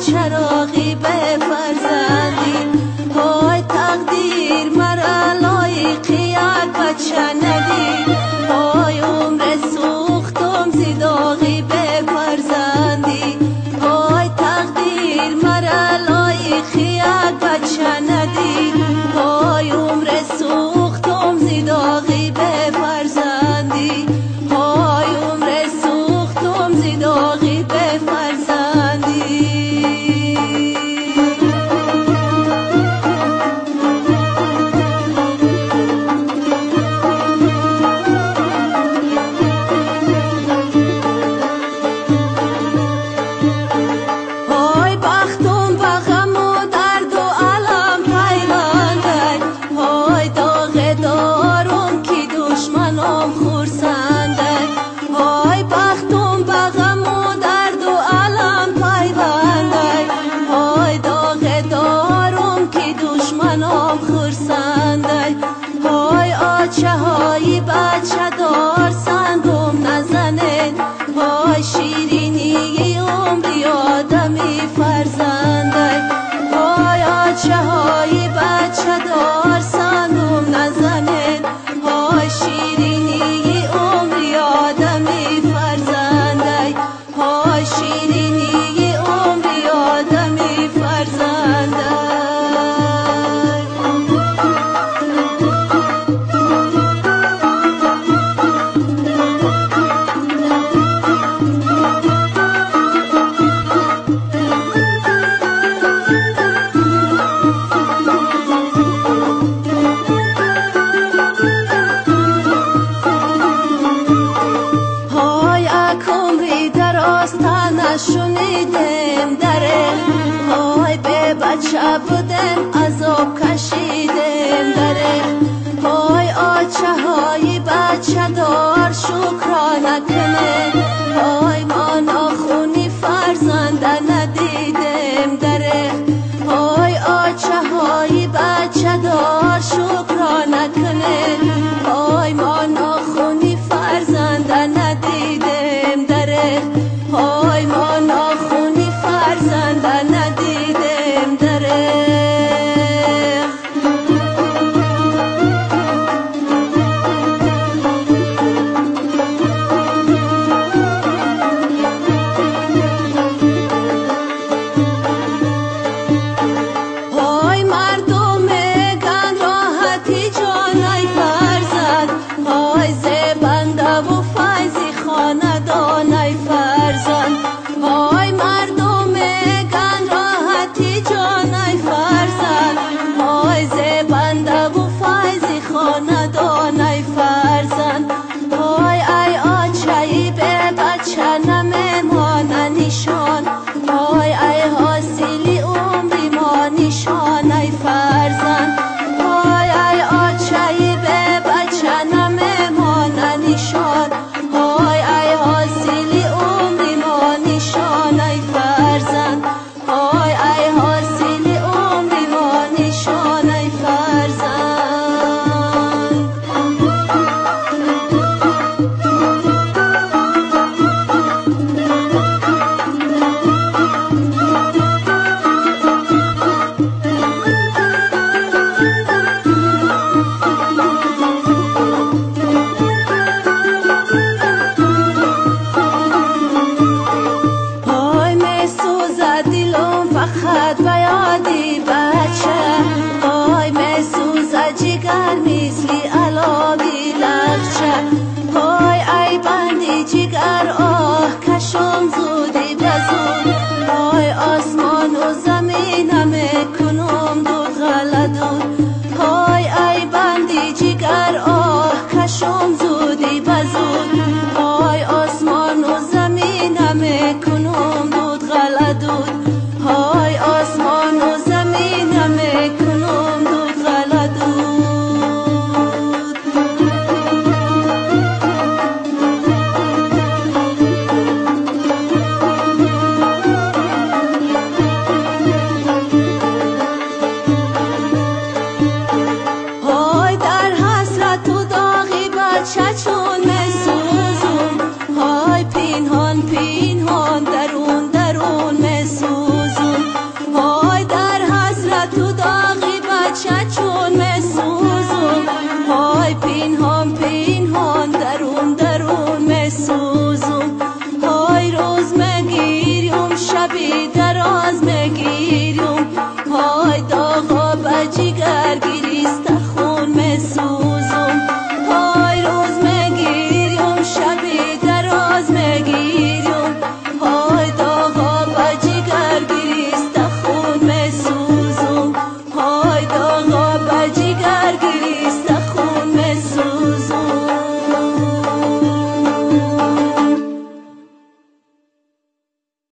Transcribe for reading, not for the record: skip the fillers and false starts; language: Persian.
چراغی به فرزندی، های تقدیر مرا لایقی یک بچه ندی، های عمر سوختم زیداغی به فرزندی، های تقدیر مرا لایقی یک بچه ندی، های عمر سوختم زیداغی به فرزندی، های عمر سوختم زیداغی به فرزندی. های بچه دار سنگم نزنه، های شیرینی عمری آدمی فرزنده، های آچه های بچه دار سنگم نزنه، های شیرینی عمری آدمی فرزنده، های شیرینی عمری آدمی فرزنده. شنیدم دره، های به بچه بودم عذاب کشیدم دره، های آچه های بچه دار